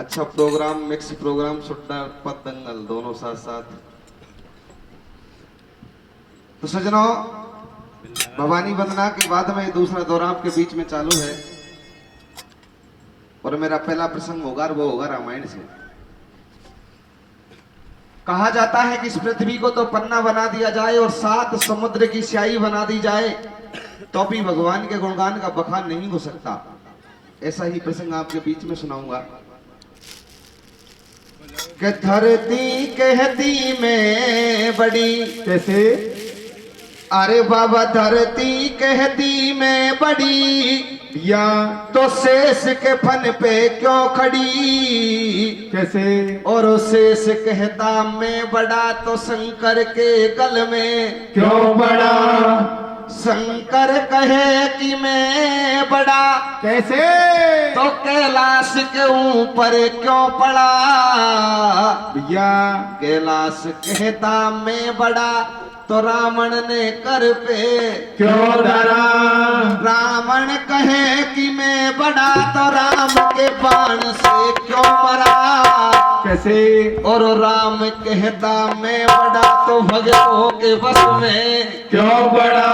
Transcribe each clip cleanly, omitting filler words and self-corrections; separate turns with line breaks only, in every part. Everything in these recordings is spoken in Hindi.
अच्छा प्रोग्राम, मिक्स प्रोग्राम, सुट्टा पद दंगल दोनों साथ साथ। तो सजनों, भवानी वंदना के बाद में दूसरा दौर आपके बीच में चालू है और मेरा पहला प्रसंग होगा और वो होगा रामायण से। कहा जाता है कि इस पृथ्वी को तो पन्ना बना दिया जाए और 7 समुद्र की स्याही बना दी जाए तो भी भगवान के गुणगान का बखान नहीं हो सकता। ऐसा ही प्रसंग आपके बीच में सुनाऊंगा कि धरती कहती मैं बड़ी,
कैसे?
अरे बाबा धरती कहती मैं बड़ी,
या
तो शेष के फन पे क्यों खड़ी।
कैसे?
और शेष कहता मैं बड़ा, तो शंकर के गल में
क्यों बड़ा?
शंकर कहे कि मैं बड़ा,
कैसे?
तो कैलाश के ऊपर क्यों पड़ा।
या
कैलाश कहता मैं बड़ा, तो रावण ने कर पे
क्यों डरा?
रावण कहे कि मैं बड़ा, तो राम के बाण से क्यों मरा।
कैसे?
और राम कहता मैं बड़ा, तो भगतों के बस में
क्यों बड़ा?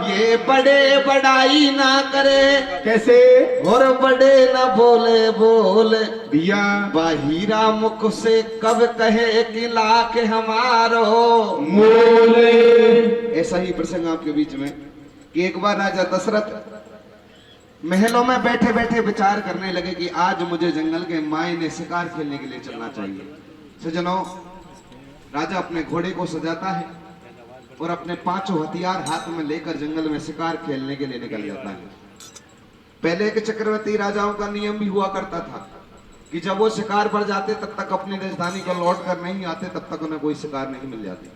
ये बड़े बड़ाई ना करे,
कैसे?
और बड़े न बोले बोल।
या
बाहिरा मुख से कब कहे कि लाख हमारो
मोले।
ऐसा ही प्रसंग आपके बीच में कि एक बार राजा दशरथ महलों में बैठे बैठे विचार करने लगे कि आज मुझे जंगल के मायने शिकार खेलने के लिए चलना चाहिए। सजनों, राजा अपने घोड़े को सजाता है और अपने 5 हथियार हाथ में लेकर जंगल में शिकार खेलने के लिए निकल जाता है। पहले के चक्रवर्ती राजाओं का नियम भी हुआ करता था कि जब वो शिकार पर जाते तब तक अपनी राजधानी को लौट कर नहीं आते, तब तक उन्हें कोई शिकार नहीं मिल जाती।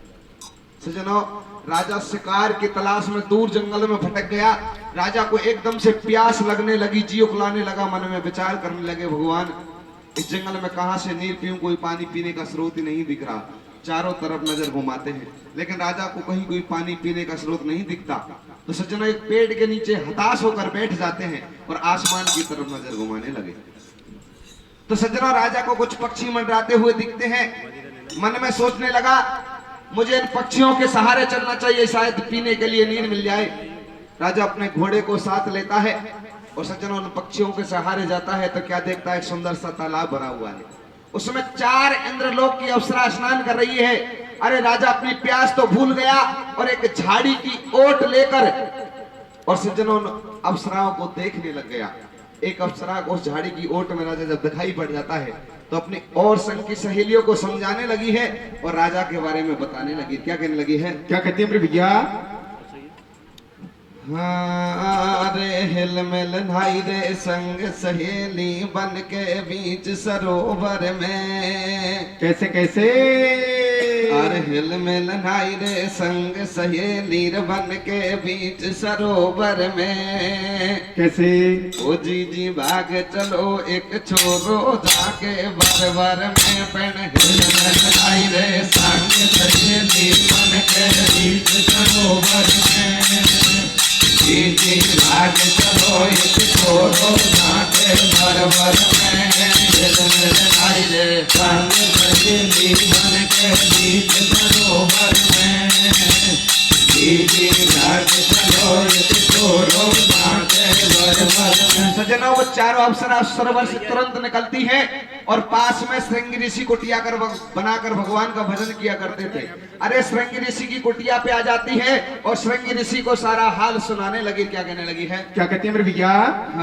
सजनों, राजा शिकार की तलाश में दूर जंगल में भटक गया। राजा को एकदम से प्यास लगने लगी, जी उकलाने लगा, मन में विचार करने लगे, भगवान इस जंगल में कहां से नीर पीऊं, कोई पानी पीने का स्रोत ही नहीं दिख रहा। चारों तरफ नजर घुमाते हैं लेकिन राजा को कहीं कोई पानी पीने का स्रोत नहीं दिखता। तो सज्जनों, एक पेड़ के नीचे हताश होकर बैठ जाते हैं और आसमान की तरफ नजर घुमाने लगे। तो सज्जनों, राजा को कुछ पक्षी मंडराते हुए दिखते हैं। मन में सोचने लगा, मुझे इन पक्षियों के सहारे चलना चाहिए, शायद पीने के लिए नीर मिल जाए। राजा अपने घोड़े को साथ लेता है और सज्जनों उन पक्षियों के सहारे जाता है तो क्या देखता है, एक सुंदर सा तालाब बना हुआ है। उसमें 4 इंद्रलोक की अप्सरा स्नान कर रही है। अरे राजा अपनी प्यास तो भूल गया और एक झाड़ी की ओट लेकर और सज्जनों अप्सराओं को देखने लग गया। एक अप्सरा को उस झाड़ी की ओट में राजा जब दिखाई पड़ जाता है तो अपनी और संग की सहेलियों को समझाने लगी है और राजा के बारे में बताने लगी। क्या कहने लगी है?
क्या कहती है मेरे भैया?
हाँ रे हिल मिल नाई रे संग सहेली बन के बीच सरोवर में।
कैसे कैसे?
अरे हिल मिल नाई रे संग सहेली बन के बीच सरोवर में।
कैसे?
ओ जी जी भाग चलो एक छोरो जाके बरबर में पेन हिल मिल नाई रे संग सहेली बन के बीच सरोवर में। जी जी भाग चलो एक छोरो जाके बरबर में हिल मिल नाई रे संग सहेली बन के बीच सरोवर में। जी जी भाग चलो एक छोरो जाके बरबर में। सज्जनों, वो चारों अप्सरा सरोवर से तुरंत निकलती हैं और पास में श्रृंगी ऋषि कुटिया कर बनाकर भगवान का भजन किया करते थे। अरे श्रृंगी ऋषि की कुटिया पे आ जाती है और श्रृंगी ऋषि को सारा हाल सुनाने लगी। क्या कहने लगी है?
क्या कहती है मेरे भैया?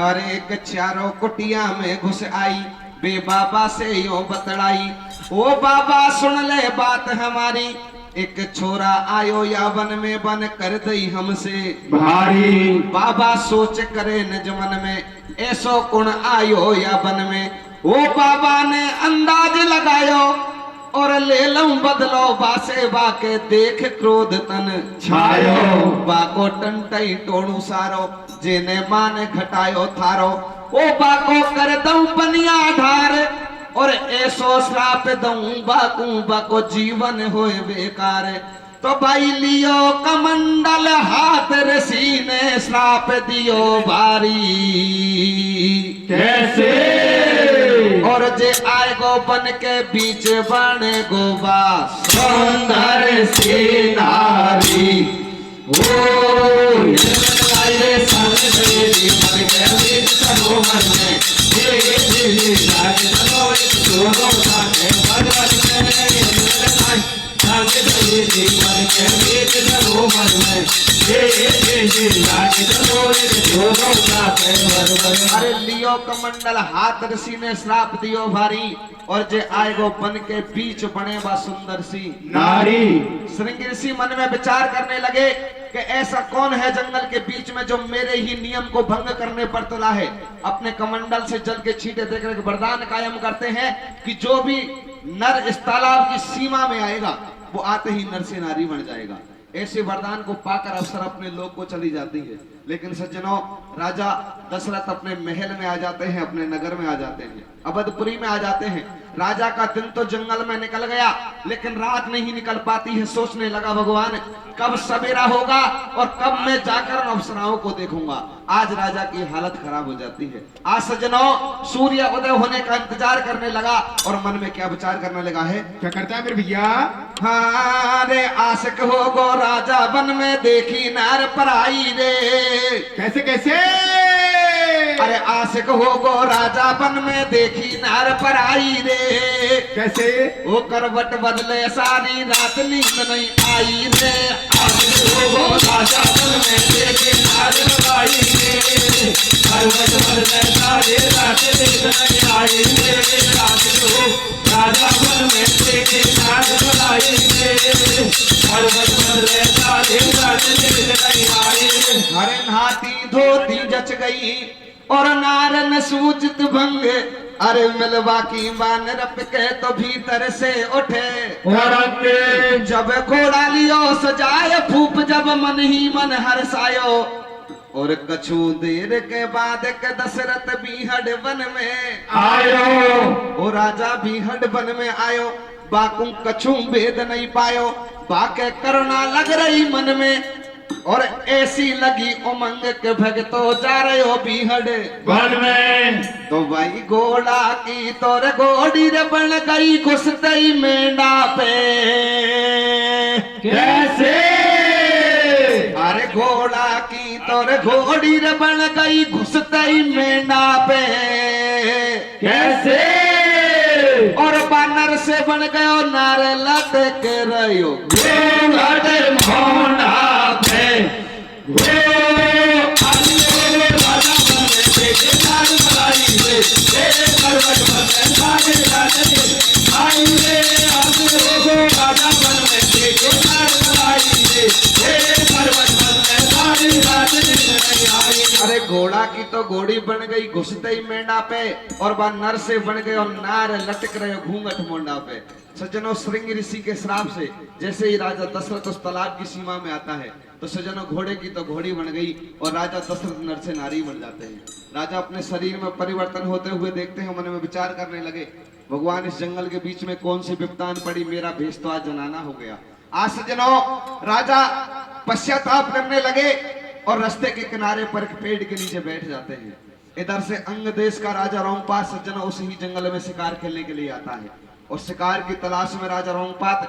अरे एक चारों कुटिया में घुस आई, बे बाबा से यूं बतड़ाई, ओ बाबा सुन ले बात हमारी, एक छोरा आयो या वन में बन कर दई हमसे
भारी।
बाबा सोच करे निज मन में, ऐसो कुण आयो या वन में। वो बाबा ने अंदाज लगायो और ले लऊं बदलो बासे बाके देख क्रोध तन
छायो।
बाको टंटई टोड़ू सारो जेने माने घटायो थारो। ओ बाको कर दऊं बनिया ढार और ऐसो श्राप दऊं बाकू बाको जीवन होए बेकार। तो भाई लियो कमंडल हाथ ऋषि ने श्राप दियो भारी।
कैसे?
और जे आए गो बन के बीच बने गोबा
सुंदर सी नारी ओ आए सामने तेरी मन के बीच सरोवर में ये दिल जाने चलो दोनों साथे भगवान में सामने तेरी मन के बीच सरोवर में ये दिल जाने चलो दोनों साथे भगवान।
अरे लियो कमंडल हाथ ऋषि ने श्राप दियो भारी और जे आए गो बन के बीच बने बा सुंदर सी
नारी।
श्रृंग ऋषि मन में विचार करने लगे कि ऐसा कौन है जंगल के बीच में जो मेरे ही नियम को भंग करने पर तुला है। अपने कमंडल से जल के छींटे देकर के वरदान कायम करते हैं कि जो भी नर इस तालाब की सीमा में आएगा वो आते ही नर से नारी बन जाएगा। ऐसे वरदान को पाकर अफसर अपने लोग को चली जाती है। लेकिन सज्जनों, राजा दशरथ अपने महल में आ जाते हैं, अपने नगर में आ जाते हैं, अवधपुरी में आ जाते हैं। राजा का दिन तो जंगल में निकल गया लेकिन रात नहीं निकल पाती है। सोचने लगा भगवान कब सवेरा होगा और कब मैं जाकर अप्सराओं को देखूंगा। आज राजा की हालत खराब हो जाती है। आज सज्जनों, सूर्य उदय होने का इंतजार करने लगा और मन में क्या विचार करने लगा है,
क्या करता है मेरे भैया?
हाँ रे आशिक हो गो राजा बन में देखी नार पराई रे।
कैसे कैसे?
अरे आशिक हो गो राजा बन में देखी नार पराई रे।
कैसे?
वो करवट बदले सारी रात नींद नहीं आई रे।
आशिक हो गो राजा बन में देखी नार पराई रे। करवट बदले सारी रात नींद नहीं आई रे। आशिक हो राजा बन में देखी नार पराई रे। करवट बदले सारी रात नींद नहीं आई रे।
हरे नहाती धोती जच गई और नारन सूचित भंग। अरे मिलवा की बान रप के तो भीतर से उठे जब घोड़ा लियो सजाए फूप जब मन ही मन हर्षायो। और कछु देर के बाद के दशरथ बीहड़ वन में
आयो।
ओ राजा बीहड़ वन में आयो। बाकू कछु भेद नहीं पायो। बाके करुणा लग रही मन में और ऐसी लगी उमंग के भगतो जा रहे हो बीहड़
वन में।
तो भाई घोड़ा की तोर घोड़ी रे बन गई घुसतई मेंढा पे।
कैसे?
अरे घोड़ा की तोर घोड़ी रे बन गई घुसतई मेंढा पे।
कैसे?
और बानर से बन गयो नार लटक रहो अरे घोड़ा की तो घोड़ी बन गई घुसते ही मेंढा पे और बा नर से बन गए और नार लटक रहे घूंघट मोंडा पे। सज्जनों, श्रृंग ऋषि के श्राप से जैसे ही राजा दशरथ उस तालाब की सीमा में आता है तो सज्जनों, घोड़े की तो घोड़ी बन गई और राजा दशरथ नर से नारी बन जाते हैं। राजा अपने शरीर में परिवर्तन होते हुए देखते हैं, मन में विचार करने लगे, भगवान इस जंगल के बीच में कौन सी विपदान पड़ी, मेरा भेष तो आज जनाना हो गया। आज सज्जनों, राजा पश्चाताप करने लगे और रास्ते के किनारे पर एक पेड़ के नीचे बैठ जाते हैं। इधर से अंग देश का राजा रोमपात सज्जनों उसी ही जंगल में शिकार खेलने के लिए आता है और शिकार की तलाश में राजा रोमपात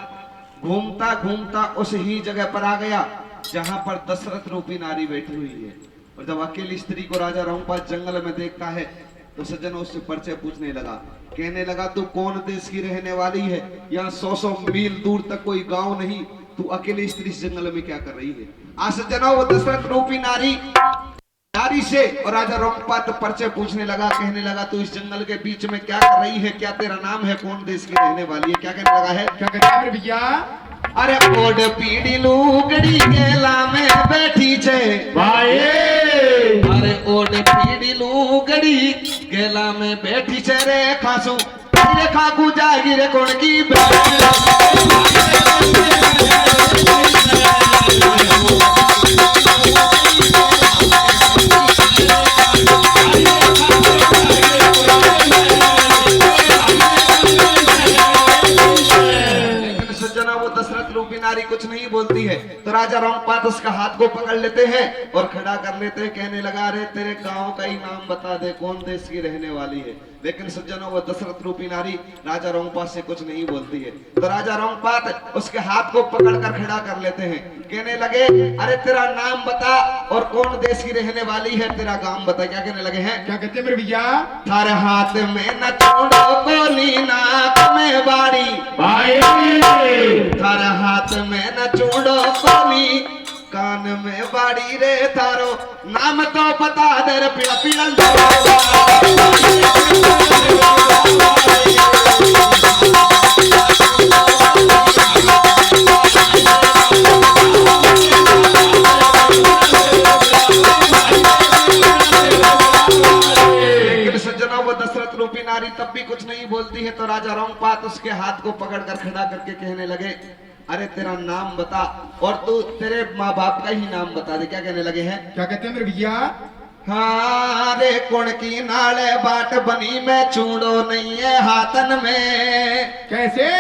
घूमता घूमता उस ही जगह पर आ गया जहां पर दशरथ रूपी नारी बैठी हुई है। और जब अकेली स्त्री को राजा रोमपात जंगल में देखता है तो सज्जनों उससे परिचय पूछने लगा, कहने लगा, तू कौन देश की रहने वाली है? यहाँ 100 मील दूर तक कोई गांव नहीं, तू अकेली स्त्री इस जंगल में क्या कर रही है? आज सज्जनों, वो दशरथ रूपी नारी से और राजा रोमपात परिचय पूछने लगा, कहने लगा, तू इस जंगल के बीच में क्या कर रही है? क्या तेरा नाम है? कौन देश की रहने वाली है? क्या कहने लगा है?
क्या कहते हैं भैया?
अरे ओड पीड़ी लुगड़ी गेला में बैठी छे
भाई।
अरे ओड पीड़ी लुगड़ी गेला में बैठी छे रे खासू रे खाकू जागी रे कोण की कुछ नहीं बोलती है। तो राजा रोंगपात उसका हाथ को पकड़ लेते हैं और खड़ा कर लेते हैं। कहने लगा, अरे तेरे गांव का ही नाम बता दे, कौन देश की रहने वाली है। लेकिन सज्जनों, वो दशरथ रूपी नारी राजा रोंगपात से कुछ नहीं बोलती है। तो राजा रोंगपात उसके हाथ को पकड़कर खड़ा कर लेते हैं। कहने लगे, अरे तेरा नाम बता और कौन देश की रहने वाली है, तेरा गांव बता। क्या कहने लगे हैं?
क्या कहते हैं मेरे भैया?
थारे हाथ में न चूड़ो कोनी, नाक में बाड़ी
भाई
थारे हाथ में न चूड़ो कोनी, कान में बाड़ी रे, थारो नाम तो बता दे रे पीड़ा पीड़ा। दशरथ रूपी नारी तब भी कुछ नहीं बोलती है। तो राजा रोंगपात उसके हाथ को पकड़कर खड़ा करके कहने लगे, अरे तेरा नाम बता और तू तेरे माँ बाप का ही नाम बता दे। क्या कहने लगे हैं?
क्या कहते हैं मेरे भैया?
हाँ रे कुण की नाले बाट बनी में, चूड़ो नहीं है हाथन में।
कैसे?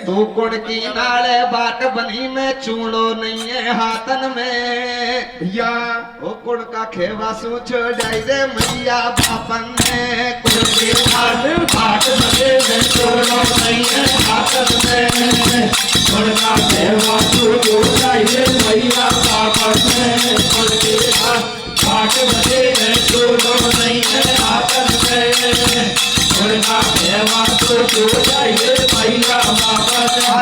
तू कुण की नाले बाट बनी में, चूड़ो नहीं है हाथन में।
भैया
ओ कुण का खेवा सूछ जाई रे मैया बापन ने, कुण की नाले
बाट बने में, चूड़ो नहीं है हाथन में। कुण का खेवा सूछ जाई रे मैया बापन ने, कुण की बाट बने में, चूड़ो नहीं है हाथन में।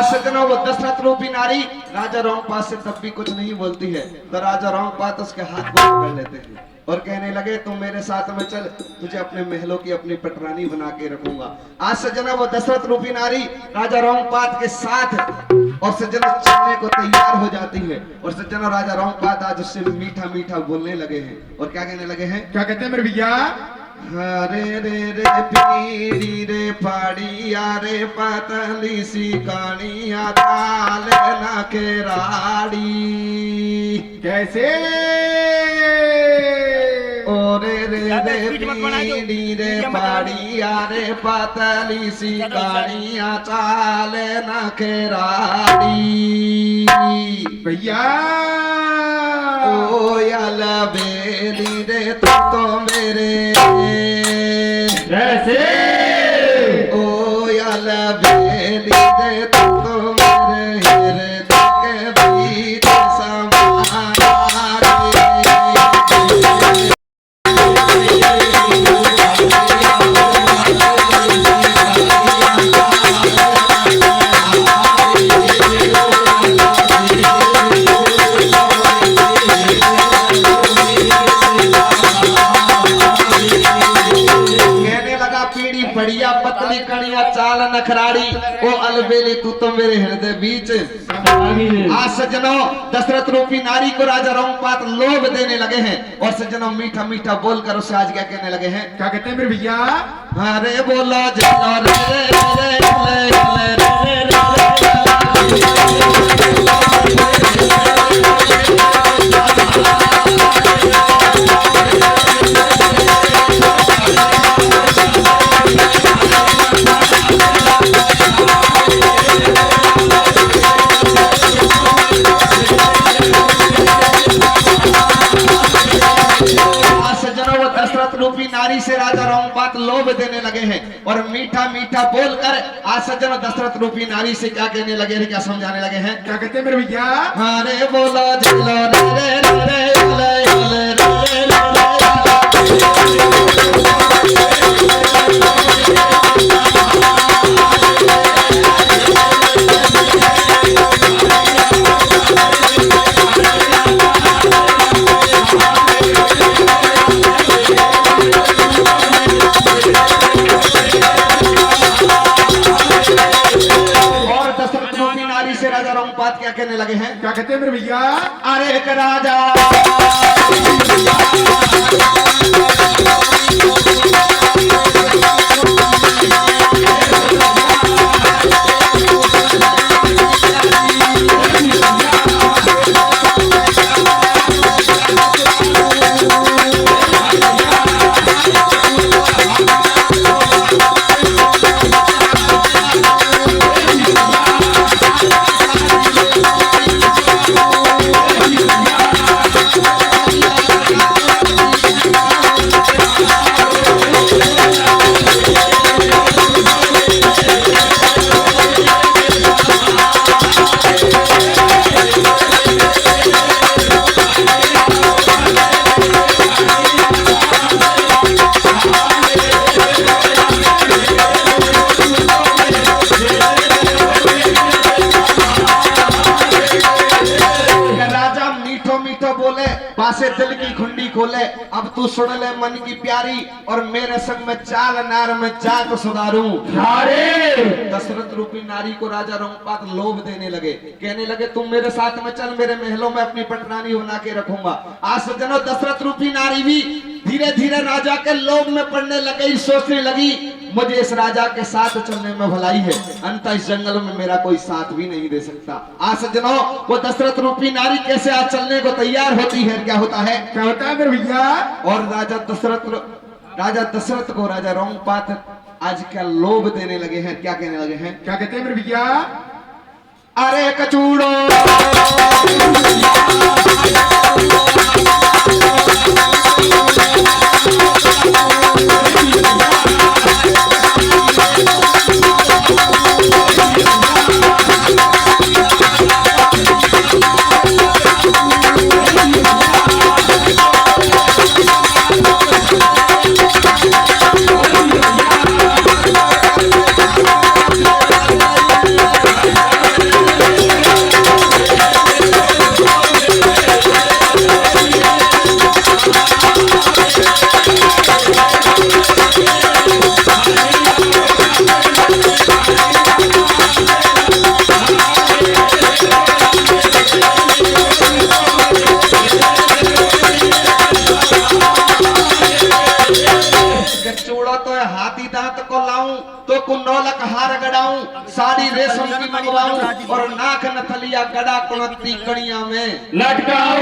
सज्जनों, वो दशरथ रूपी नारी राजा रोंगपात से तब भी कुछ नहीं बोलती है। तो राजा रोंगपात उसके हाथ को पकड़ लेते हैं और कहने लगे, तुम मेरे साथ में चल, तुझे अपने महलों की अपनी पटरानी बना के रखूंगा। आज सज्जनों, वो दशरथ रूपी नारी राजा रोंगपात के साथ और सज्जनों चलने को तैयार हो जाती है। और सज्जनों, राजा रोंगपात आज उससे मीठा मीठा बोलने लगे हैं। और क्या कहने लगे हैं?
क्या कहते हैं मेरे भैया?
हरे रे रे पीड़ी रे फाड़िया रे, पतली सी कानिया ताल न केराड़ी।
कैसे?
ओ रे रे रे पीड़ी रे फाड़िया रे, पतली सी कानिया चाल न केराड़ी।
भैया
ओ यल बेली रे, तू तो मेरे
कैसे?
ओ यल बेली रे, तू तो मेरे हृदय के बीच समाया रे। बढ़िया पतली कणिया चाल नखराड़ी, ओ अलबेली तू तो मेरे हृदय बीच। आज सज्जनों, दशरथ रूपी नारी को राजा रोंगपात लोभ देने लगे हैं। और सज्जनों, मीठा मीठा बोलकर उसे आज क्या कहने लगे हैं?
क्या कहते हैं मेरे भैया?
अरे बोलो जलो रे रे रे रे रे रे रे। रूपी नारी से राजा रोंगपात लोभ देने लगे हैं और मीठा मीठा बोलकर आज सज्जनों दशरथ रूपी नारी से क्या कहने लगे हैं, क्या समझाने लगे हैं?
क्या कहते हैं मेरे भैया?
अरे बोलो जलो रे रे रे रे रे रे रे। क्या कहने लगे हैं?
क्या कहते हैं मेरे भैया?
अरे एक राजा सुन ले मन की प्यारी और मेरे संग में चाल नार में जात सुधारूं। दशरथ रूपी नारी को राजा रोंगपात लोभ देने लगे, कहने लगे तुम मेरे साथ में चल, मेरे महलों में अपनी पटरानी बना के रखूंगा। आज सज्जनों दशरथ रूपी नारी भी धीरे धीरे राजा के लोभ में पड़ने लगी, सोचने लगी मुझे इस राजा के साथ चलने में भलाई है, अंत इस जंगल में मेरा कोई साथ भी नहीं दे सकता। आज सज्जनों वो दशरथ रूपी नारी कैसे आज चलने को तैयार होती है, क्या होता है मेरे भैया। और राजा दशरथ को राजा रोंगपात आज क्या लोभ देने लगे हैं, क्या कहने लगे हैं, क्या कहते हैं मेरे भैया। अरे कचूड़ो साड़ी रेशम की मंगवाऊं और नाक नथलिया गड़ा कुणती कड़िया में लटकाओ।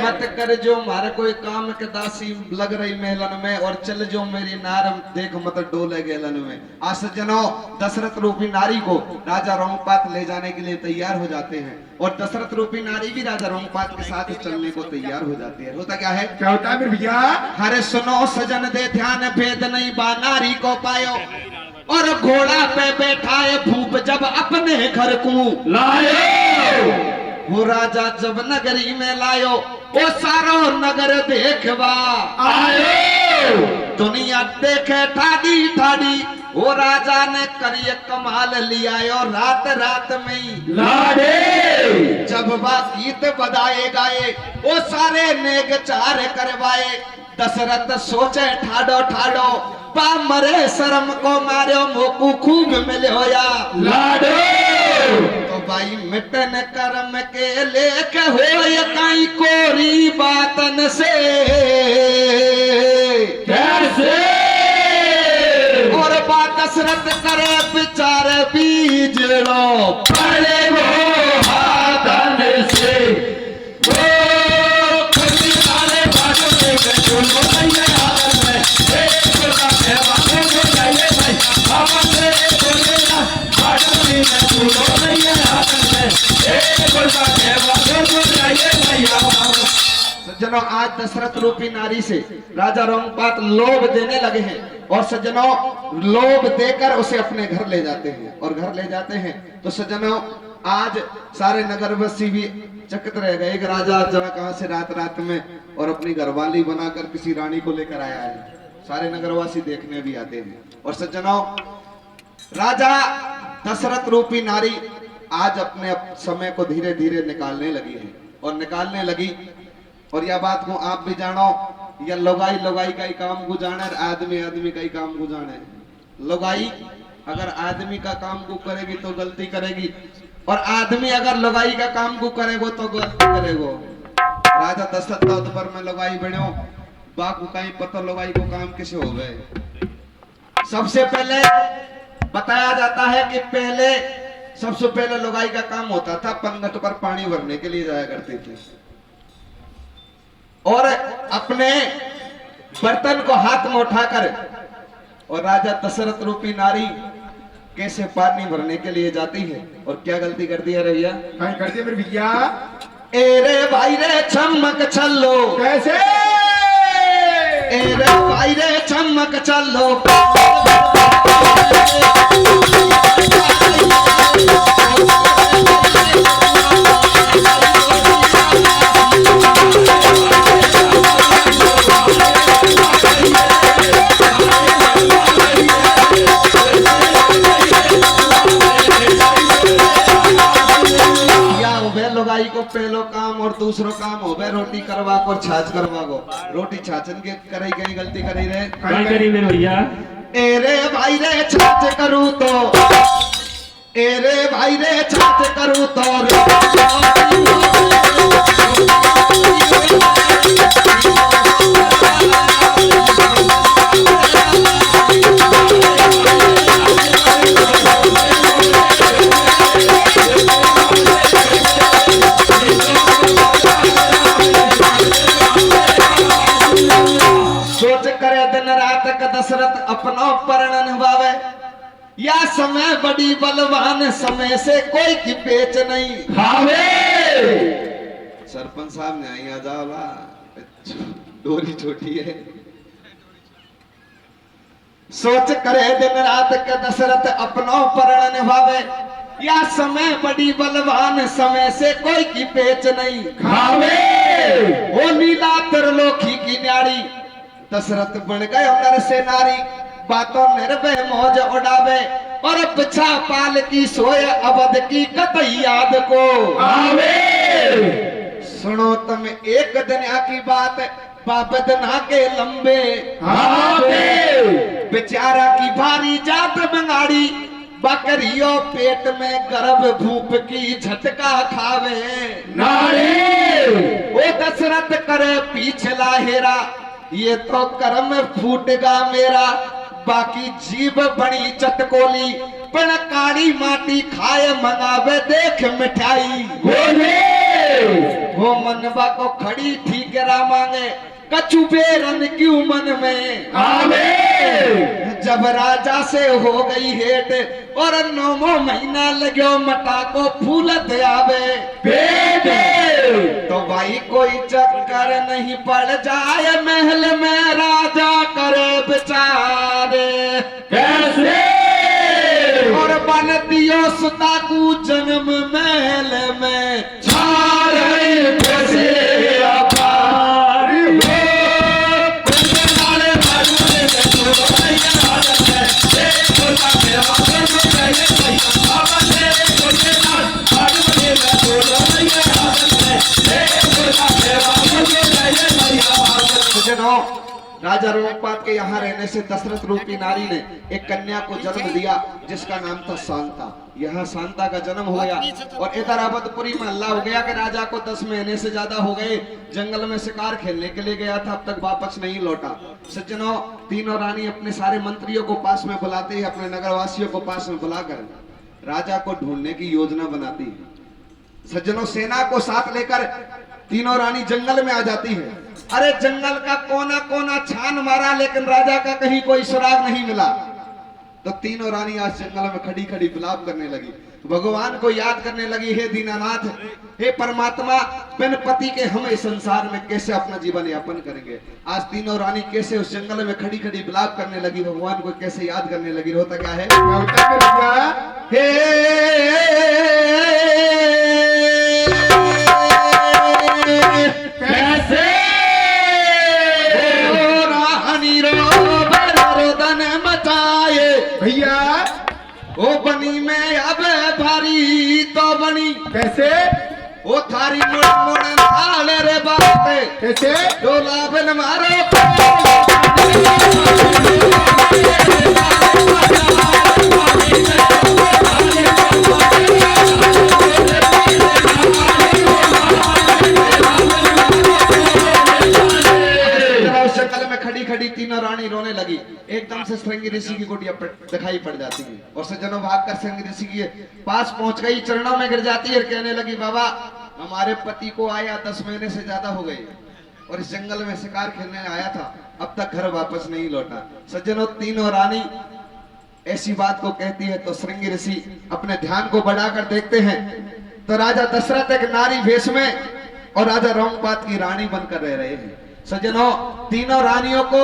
मत कर जो मारे कोई काम के दासी लग रही महलन में, और चल जो मेरी नारम देख मत डोले गेलन में। आज सज्जनों दशरथ रूपी नारी को राजा रोंगपात ले जाने के लिए तैयार हो जाते हैं, और दशरथ रूपी नारी भी राजा रोंगपात के साथ चलने को तैयार हो जाती है। होता क्या है, क्या होता है मेरे भैया। हरे सुनो सजन दे ध्यान भेद नहीं बा नारी को पायो, और घोड़ा पे बैठाए भूप जब अपने घर को लायो। वो राजा जब नगरी में लायो वो सारो नगर देखवा आयो। दुनिया देखे ठाडी ठाडी वो राजा ने करिए कमाल लिया, और रात रात में ही लाडे जब वह गीत बजाए गाए वो सारे नेग चार करवाए। दशरथ सोचे ठाडो ठाडो पा मरे शर्म को मारो मोकू खूब मिले होया लाडो। तो भाई मिटन कर्म के लेके हो ये कहीं कोरी बातन से कैसे, और बात दशरथ करे विचार बीजड़ो पड़े वो हाथन से। सज्जनों आज दशरथ रूपी नारी से राजा रोंगपात लोभ देने लगे हैं, और सज्जनों लोभ देकर उसे अपने घर ले जाते हैं, और घर ले जाते हैं तो सज्जनों आज सारे नगरवासी भी चकित रह गए। एक राजा जना कहां से रात रात में और अपनी घरवाली बनाकर किसी रानी को लेकर आया है, सारे नगरवासी देखने भी आते हैं। और सज्जनों राजा दशरथ रूपी नारी आज अपने समय को धीरे धीरे निकालने लगी है, और निकालने लगी। और यह बात को आप भी जानो, यह लोगाई लोगाई का ही काम गुजाना है, आदमी आदमी का ही काम गुजाना है। लोगाई अगर आदमी का काम को करेगी तो गलती करेगी, और आदमी अगर लोगाई का काम को करेगो तो गलती करेगो। राजा दशरथ का उत्तर में लोगाई बनो बाकू का ही पता लोगाई को काम कैसे हो गए। सबसे पहले बताया जाता है कि सबसे पहले लोगाई का काम होता था पनघट पर पानी भरने के लिए जाया करती थी, और अपने बर्तन को हाथ में उठाकर, और राजा दशरथ रूपी नारी कैसे पानी भरने के लिए जाती है, और क्या गलती करती है भैया, क्या करती है मेरे भैया। ए रे भाई रे चमक चलो कैसे, ए रे भाई रे चमक चलो लोगाई को पहलो काम और दूसरो काम हो गए रोटी करवा को छाछ करवा को रोटी छाछन के करई कहीं गलती करी रे
काय करी मेरे भैया
ए रे भाई रे छाछ करूं तो ए रे भाई रे छाछ करूं तो सोच करे दिन रात का दशरथ अपनो परण निभावे या समय बड़ी बलवान समय से कोई की पेच नहीं
खावे
सरपंच साहब ने आई आ जाओ डोरी छोटी है सोच करे दिन रात का दशरथ अपनो परण निभावे या समय बड़ी बलवान समय से कोई की पेच नहीं
खावे
वो लीला त्रिलोकी की न्यारी दशरथ बन गए नर से नारी बातों निर्भय मौज उड़ावे और पिछा पाल की सोए अवध की कतई याद को
आवे
सुनो तुम एक दुनिया की बात बाबद ना के लंबे
आवे
बेचारा की भारी जात मंगाड़ी बकरियों पेट में गर्भ भूप की झटका खावे
नारी
वो दशरथ करे पीछला हेरा ये तो कर्म फूटेगा मेरा बाकी जीव बड़ी चटकोली पण काली माटी खाए मंगावे देख मिठाई
बोले
वो मनवा को खड़ी ठीकरा मांगे कछु बेरन क्यों मन में
आवे
जब राजा से हो गई हेट और 9वां महीना लगो मटा को फूलत आवे
पेट
तो भाई कोई चक्कर नहीं पड़ जाए महल में राजा करे बेचारे
कैसे
और बन दियो सुता को जन्म महल में
छाड़ कैसे
राजा रोमपाद के यहाँ रहने से दशरथ रूपी नारी ने एक कन्या को जन्म दिया जिसका नाम था शांता। यहाँ शांता का जन्म हो गया और इधर अवधपुरी में हल्ला हो गया कि राजा को 10 महीने से ज्यादा हो गए, जंगल में शिकार खेलने के लिए गया था, अब तक वापस नहीं लौटा। सज्जनों, तीनों रानी अपने सारे मंत्रियों को पास में बुलाते हैं, अपने नगरवासियों को पास में बुलाकर राजा को ढूंढने की योजना बनाती है। सज्जनों, सेना को साथ लेकर तीनों रानी जंगल में आ जाती है। अरे जंगल का कोना कोना छान मारा लेकिन राजा का कहीं कोई सुराग नहीं मिला। तो तीनों रानी आज जंगल में खड़ी खड़ी विलाप करने लगी, भगवान को याद करने लगी, हे दीनानाथ, हे परमात्मा, बिन पति के हम इस संसार में कैसे अपना जीवन यापन करेंगे। आज तीनों रानी कैसे उस जंगल में खड़ी खड़ी विलाप करने लगी, भगवान को कैसे याद करने लगी। होता क्या है,
कैसे
भैया ओ बनी में अब भारी तो बनी
कैसे
ओ थारी मुड़ मुड़ नाल रे बात
कैसे
डोला बिन मारो जंगल में खड़ी खड़ी तीनों रानी रोने लगी। एकदम से श्रृंगी ऋषि की कुटिया दिखाई पड़ जाती है और सज्जनों भागकर श्रृंगी ऋषि के पास पहुंच गई, चरणों में गिर जाती है, कहने लगी, बाबा हमारे पति को आया 10 महीने से ज्यादा हो गए और इस जंगल में शिकार खेलने आया था, अब तक घर वापस नहीं लौटा। सज्जनों, तीनों रानी ऐसी बात को कहती है तो श्रृंगी ऋषि अपने ध्यान को बढ़ाकर देखते हैं तो राजा दशरथ एक नारी भेष में और राजा रोमपाद की रानी बनकर रह रहे हैं। सज्जनों, तीनों रानियों को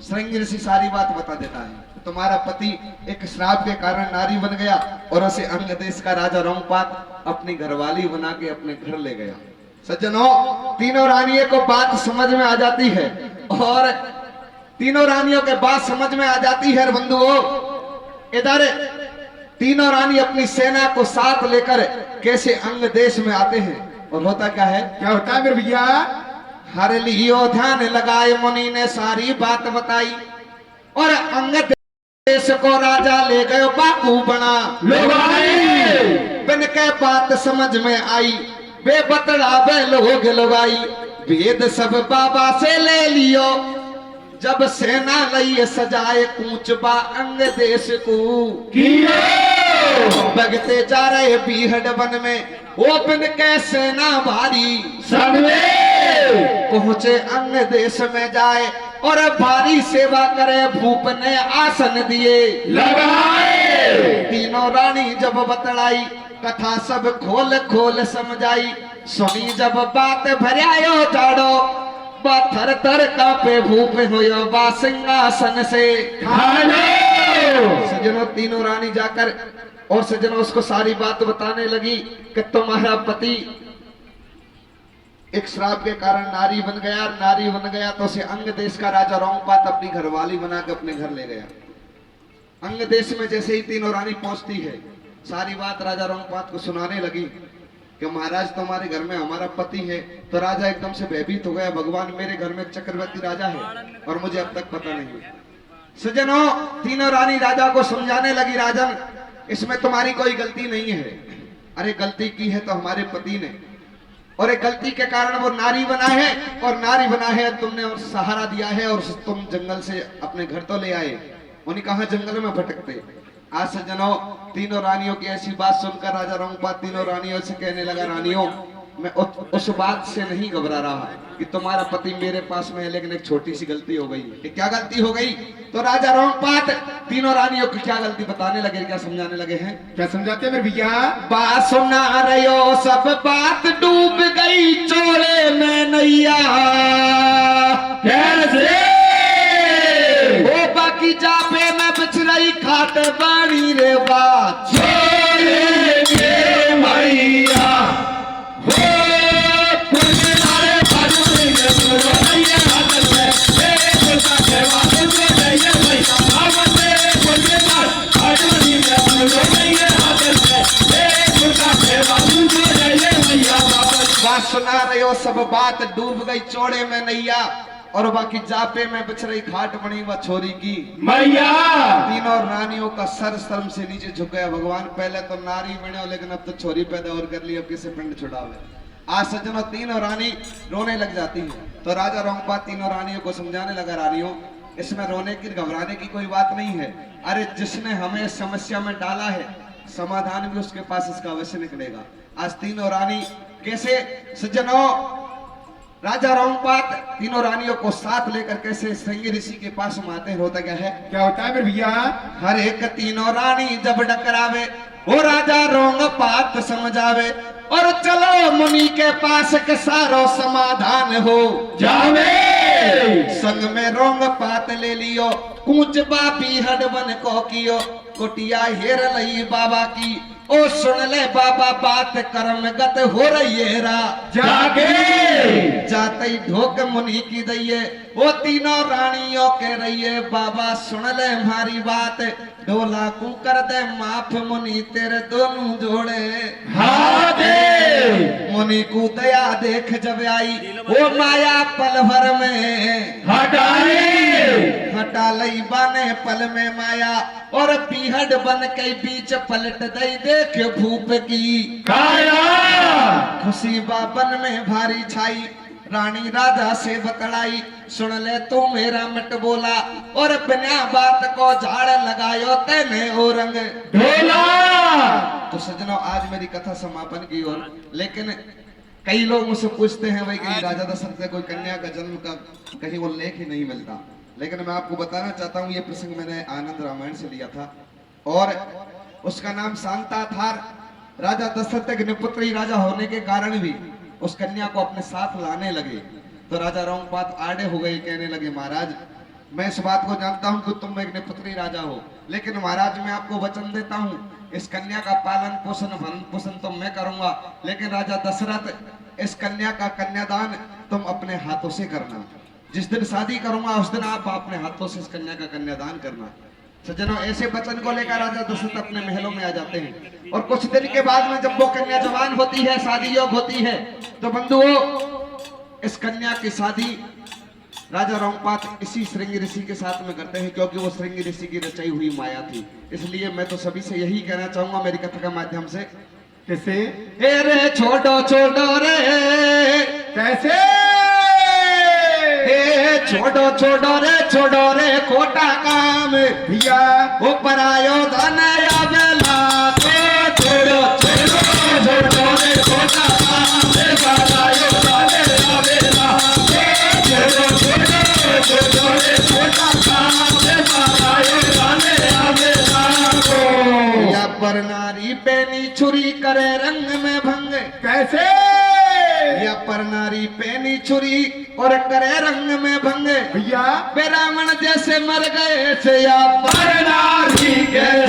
श्रृंगी ऋषि सारी बात बता देता है। तुम्हारा पति एक श्राप के कारण नारी बन गया और उसे अंग देश का राजा रोमपाद अपनी घरवाली बना के अपने घर ले गया। सज्जनों, तीनों रानियों को बात समझ में आ जाती है और तीनों रानियों के बात समझ में आ जाती है। बंधुओं, इधर तीनों रानी अपनी सेना को साथ लेकर कैसे अंग देश में आते हैं और होता क्या है?
क्या होता है मेरे भैया?
हर लियो ध्यान लगाए मुनि ने सारी बात बताई और अंगद देश को राजा ले गए बापू बना।
लोग आए
बिन के बात समझ में आई वे बतलावे लोग लगाई। वेद सब बाबा से ले लियो जब सेना लई सजाए कूच बा अंग देश को। भगते जा रहे बीहड़ वन में वो बिन के सेना भारी पहुंचे अंग देश में जाए और भारी सेवा करे भूप ने आसन दिए
लगाए।
तीनों रानी जब बतलाई कथा सब खोल खोल समझाई। सुनी जब बात भरियायो जाड़ो बा थर थर कांपे भूप होयो बा सिंहासन से। सजनों तीनों रानी जाकर और सजनों उसको सारी बात बताने लगी कि तुम्हारा पति एक श्राप के कारण नारी बन गया। नारी बन गया तो उसे अंग देश का राजा रोंगपात अपनी घरवाली बना के अपने घर ले गया। अंग देश में जैसे ही तीनों रानी पहुंचती है सारी बात राजा रोंगपात को सुनाने लगी कि महाराज तुम्हारे घर में हमारा पति है। तो राजा एकदम से भयभीत हो गया, भगवान मेरे घर में एक चक्रवर्ती राजा है और मुझे अब तक पता नहीं है। सजनों तीनों रानी राजा को समझाने लगी, राजन इसमें तुम्हारी कोई गलती नहीं है। अरे गलती की है तो हमारे पति ने, और एक गलती के कारण वो नारी बना है और नारी बना है तुमने और सहारा दिया है और तुम जंगल से अपने घर तो ले आए। उन्हें कहा जंगल में भटकते। आज सज्जनों तीनों रानियों की ऐसी बात सुनकर राजा रोंगपात तीनों रानियों से कहने लगा, रानियों मैं उस बात से नहीं घबरा रहा कि तुम्हारा पति मेरे पास में है, लेकिन एक छोटी सी गलती हो गई। कि क्या गलती हो गई? तो राजा रोंगपात तीनों रानियों की क्या गलती बताने लगे, क्या समझाने लगे हैं।
क्या समझाते हैं मेरे भैया?
बात सुना रहे हो सब बात डूब गई चोले में नैया।
कैसे
वो बाकी जापे में बिछ रही खाट बाणी रे बात
छोड़ेंगे मैया हो पुराने बाजुएंगे रोइए हाथ में एक फुलका सेवा तुझे चाहिए मैया भागते बोले बात बाजुनी में रोइए हाथ में एक फुलका सेवा तुझे चाहिए मैया
बात सुना रहे हो सब बात डूब गई चौड़े में नैया और बाकी जापे में बिछ रही खाट बनी व छोरी की
मैया।
तीनों रानियों का सर शर्म से नीचे झुक गया। भगवान पहले तो नारी बने लेकिन अब तो छोरी पैदा और कर ली, अब किसे पिंड छुड़ावे। आज सज्जनों तीनों रानी रोने लग जाती है। तो राजा रोंगपात तीनों रानियों को समझाने लगा, रानियों इसमें रोने की घबराने की कोई बात नहीं है। अरे जिसने हमें समस्या में डाला है समाधान भी उसके पास इसका अवश्य निकलेगा। आज तीनों रानी कैसे सज्जनों राजा रोंगपात तीनों रानियों को साथ लेकर कैसे श्रृंगी ऋषि के पास में आते हैं। होता क्या है?
क्या होता है मेरे भैया?
हर एक तीनों रानी जब डकरावे वो राजा रोंगपात समझावे और चलो मुनि के पास के सारो समाधान हो
जावे।
संग में रोंगपात ले लियो कूच बापी हडबन को कियो कुटिया हेर लई बाबा की। ओ सुन ले बाबा बात कर्म गत हो रही है रा
जागे
जाते ही ढोक मुनि की दइये वो तीनों रानियों के रहिए। बाबा सुन ले हमारी बात डोला को कर दे माफ मुनि तेरे दोनों जोड़े
हाथ
मुनि को दया देख जब आई वो माया पल भर में हटा लई बाने पल में माया और पीहड़ बन के बीच पलट दई देख भूप की
काया।
खुशी बाबन में भारी छाई रानी राजा से बतलाई सुन ले तू मेरा मत बोला और बिना बात को झाड़ लगायो तेने ओ रंग
ढोला।
तो सजनों आज मेरी कथा समापन की ओर, लेकिन कई लोग मुझसे पूछते हैं भाई कहीं राजा दशरथ से कोई कन्या का जन्म का कहीं उल्लेख ही नहीं मिलता। लेकिन मैं आपको बताना चाहता हूँ ये प्रसंग मैंने आनंद रामायण से लिया था और उसका नाम शांता था। राजा दशरथ एक निपुत्री राजा होने के कारण भी उस कन्या को अपने साथ लाने लगे। तो राजा रोंगपात आड़े हो गए, कहने लगे महाराज मैं इस बात को जानता हूं कि तुम एक निपुत्री राजा हो, लेकिन महाराज मैं आपको वचन देता हूं इस कन्या का पालन पोषण भरण पोषण तो मैं करूंगा, लेकिन राजा दशरथ इस कन्या का कन्यादान तुम अपने हाथों से करना। जिस दिन शादी करूंगा उस दिन आप अपने हाथों से इस कन्या का कन्यादान करना। सज्जनों, ऐसे वचन को लेकर राजा दशरथ अपने महलों में आ जाते हैं और कुछ दिन के बाद में जब वो कन्या जवान होती है, शादी योग होती है, तो बंधुओं इस कन्या की शादी राजा रोमपाद इसी श्रृंगी ऋषि के साथ में करते हैं, क्योंकि वो श्रृंगी ऋषि की रचाई हुई माया थी। इसलिए मैं तो सभी से यही कहना चाहूंगा मेरी कथा के माध्यम से,
कैसे
हे रे छोड़ो छोड़ो रे,
कैसे
हे छोड़ो छोड़ो रे खोटा काम,
भैया
ऊपर आयो धन आवेला, छोड़ो छोड़ो रे खोटा काम, ऊपर आयो धन आवेला, छोड़ो रे खोटा काम, ऊपर आयो धन आवेला। या पर नारी पैनी छुरी करे रंग में भंग,
कैसे
या पर नारी पैनी छुरी और करे रंग में भंग,
भैया
रावण जैसे मर गए से या पर नारी के